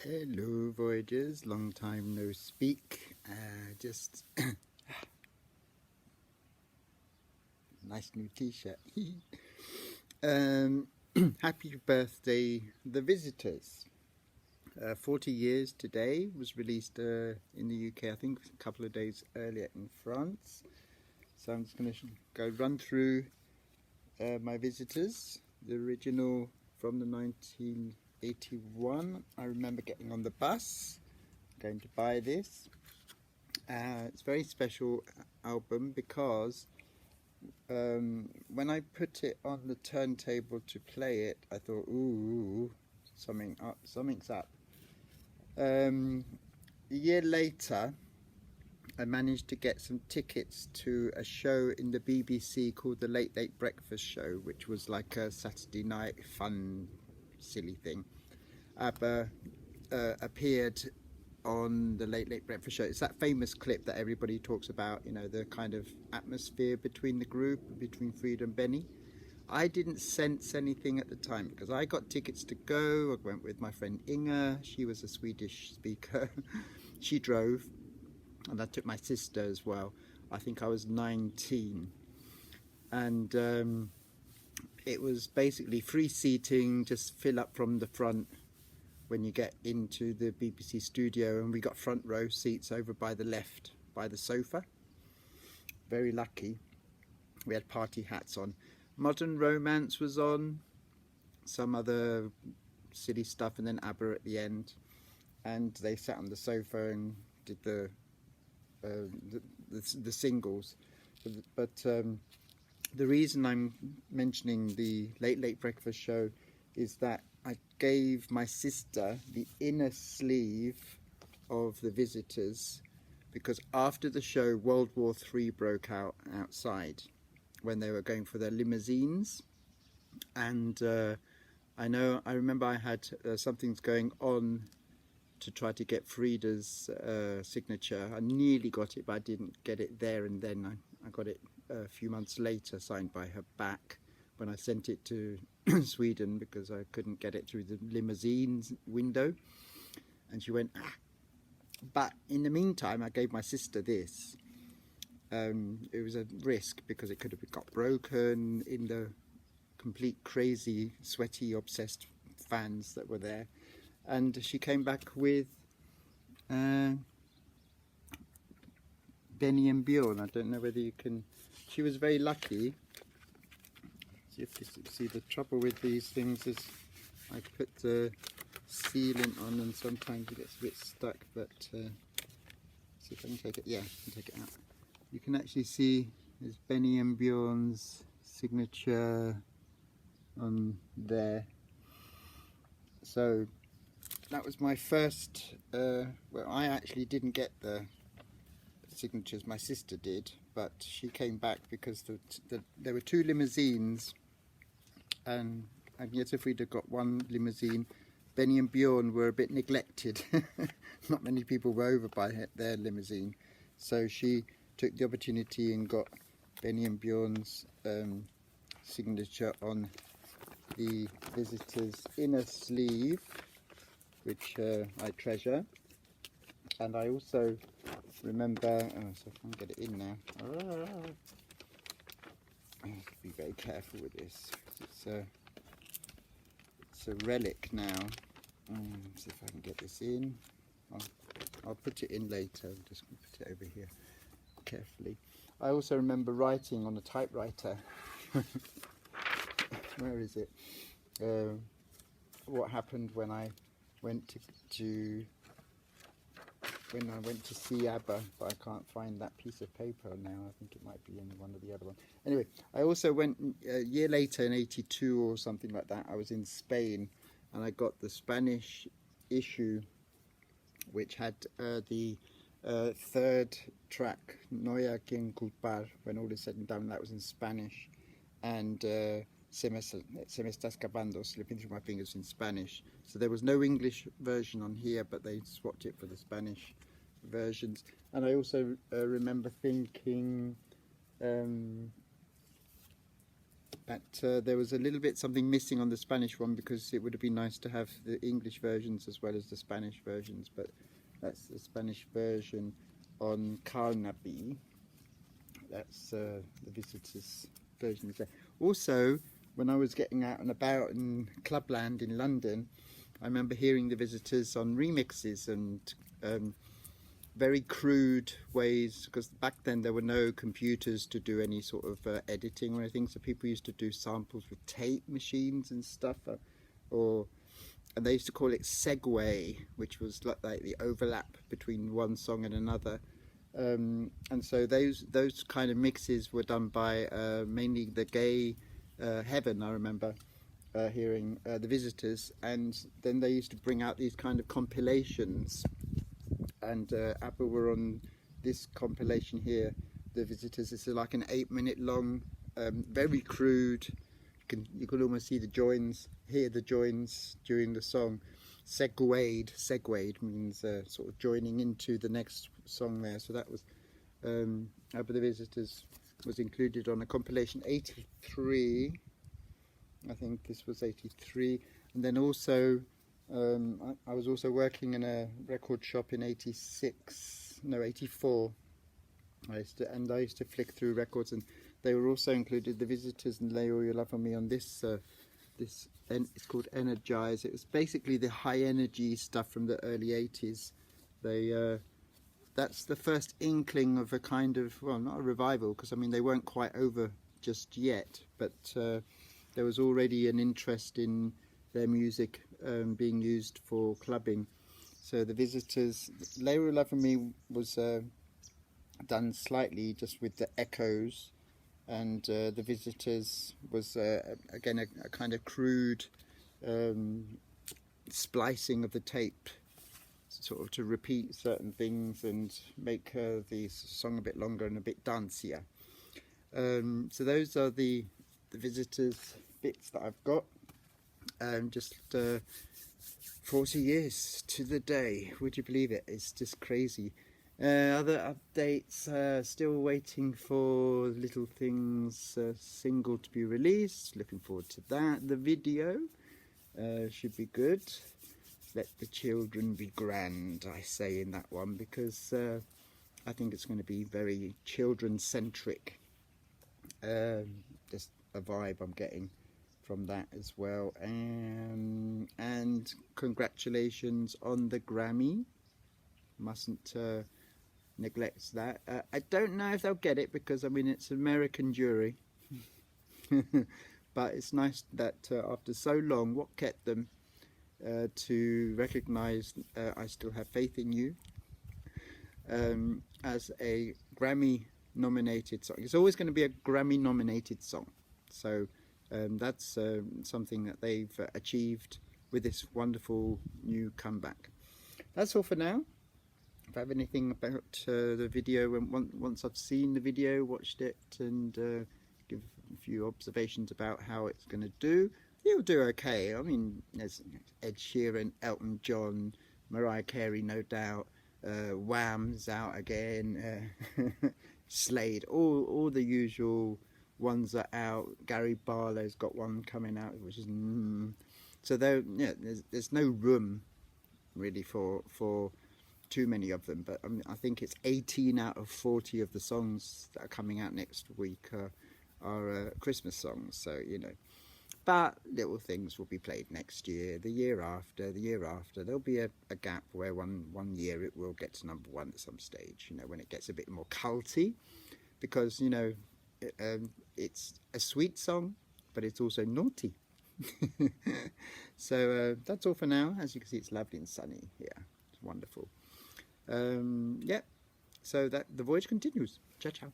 Hello Voyagers, long time no speak. Just nice new t-shirt. Happy birthday, The Visitors. 40 years today, was released in the UK, I think a couple of days earlier in France. So I'm just going to go run through my Visitors, the original from the 1981. I remember getting on the bus, going to buy this. It's a very special album because when I put it on the turntable to play it, I thought, ooh, something's up. A year later, I managed to get some tickets to a show in the BBC called The Late Late Breakfast Show, which was like a Saturday night fun, silly thing. ABBA appeared on The Late Late Breakfast Show. It's that famous clip that everybody talks about, you know, the kind of atmosphere between the group, between Frida and Benny. I didn't sense anything at the time because I got tickets to go. I went with my friend Inga. She was a Swedish speaker. She drove, and I took my sister as well. I think I was 19, and it was basically free seating, just fill up from the front when you get into the BBC studio, and we got front row seats over by the left, by the sofa. Very lucky. We had party hats on. Modern Romance was on, some other silly stuff, and then ABBA at the end. And they sat on the sofa and did the singles. But the reason I'm mentioning the Late Late Breakfast Show is that I gave my sister the inner sleeve of The Visitors because after the show World War III broke out outside when they were going for their limousines, and I remember I had something's going on to try to get Frida's signature. I nearly got it, but I didn't get it there and then. I got it a few months later, signed by her back, when I sent it to Sweden because I couldn't get it through the limousines window. And she went, ah. But in the meantime, I gave my sister this. It was a risk because it could have got broken in the complete crazy, sweaty, obsessed fans that were there. And she came back with Benny and Bjorn. I don't know whether you can... She was very lucky. See, the trouble with these things is I put the sealant on and sometimes it gets a bit stuck, but see if I can take it. Yeah, I can take it out. You can actually see there's Benny and Bjorn's signature on there. So that was my first, well, I actually didn't get the signatures, my sister did, but she came back because there were two limousines, and Agnieszka Frida got one limousine. Benny and Bjorn were a bit neglected. Not many people were over by their limousine, so she took the opportunity and got Benny and Bjorn's signature on the Visitors inner sleeve, which I treasure. And I also remember, so if I can get it in now, I have to be very careful with this. It's a relic now. See if I can get this in. I'll put it in later. I'm just going to put it over here carefully. I also remember writing on a typewriter. Where is it? What happened when I went to see ABBA, but I can't find that piece of paper now. I think it might be in one of the other ones. Anyway, I also went a year later in '82 or something like that. I was in Spain and I got the Spanish issue, which had the third track, No hay a quien culpar, when all is said and done. That was in Spanish, and Se me está escapando, slipping through my fingers, in Spanish. So there was no English version on here, but they swapped it for the Spanish versions. And I also remember thinking, But there was a little bit something missing on the Spanish one, because it would have been nice to have the English versions as well as the Spanish versions, but that's the Spanish version on Carnaby. That's the Visitors version there. Also, when I was getting out and about in Clubland in London, I remember hearing the Visitors on remixes and very crude ways, because back then there were no computers to do any sort of editing or anything, so people used to do samples with tape machines and stuff, and they used to call it segue, which was like the overlap between one song and another, and so those kind of mixes were done by mainly the gay Heaven. I remember hearing the Visitors, and then they used to bring out these kind of compilations, and ABBA were on this compilation here, the Visitors. This is like an 8-minute long, very crude, you could almost see the joins, hear the joins during the song. Segued means sort of joining into the next song there. So that was ABBA-THE Visitors was included on a compilation 83, I think this was 83, and then also I was also working in a record shop in 84. I used to flick through records, and they were also included, the Visitors and Lay All Your Love on Me, on this it's called Energize. It was basically the high energy stuff from the early 80s. That's the first inkling of a kind of, well, not a revival, because I mean they weren't quite over just yet, but there was already an interest in their music being used for clubbing. So the Visitors, Lay All Your Love on Me was done slightly just with the echoes, and the Visitors was again a kind of crude splicing of the tape, sort of to repeat certain things and make the song a bit longer and a bit dancier. So those are the Visitors bits that I've got. Just 40 years to the day, would you believe it? It's just crazy. Other updates, still waiting for Little Things single to be released. Looking forward to that. The video should be good. Let the children be grand, I say in that one, because I think it's going to be very children centric. Just a vibe I'm getting from that as well. And congratulations on the Grammy. Mustn't neglect that. I don't know if they'll get it, because I mean it's an American jury. But it's nice that after so long, what kept them to recognise I Still Have Faith in You as a Grammy nominated song. It's always going to be a Grammy nominated song, so that's something that they've achieved with this wonderful new comeback. That's all for now. If I have anything about the video, once I've seen the video, watched it, and give a few observations about how it's going to do, it'll do okay. I mean, there's Ed Sheeran, Elton John, Mariah Carey, no doubt, Wham's out again, Slade, all the usual ones are out. Gary Barlow's got one coming out, which is so there. Yeah, there's no room really for too many of them, but I think it's 18 out of 40 of the songs that are coming out next week are Christmas songs, so you know. But Little Things will be played next year, the year after. There'll be a gap where one year it will get to #1 at some stage, you know, when it gets a bit more culty, because, you know, it's a sweet song, but it's also naughty. So that's all for now. As you can see, it's lovely and sunny here. It's wonderful. Yeah, so that the voyage continues. Ciao, ciao.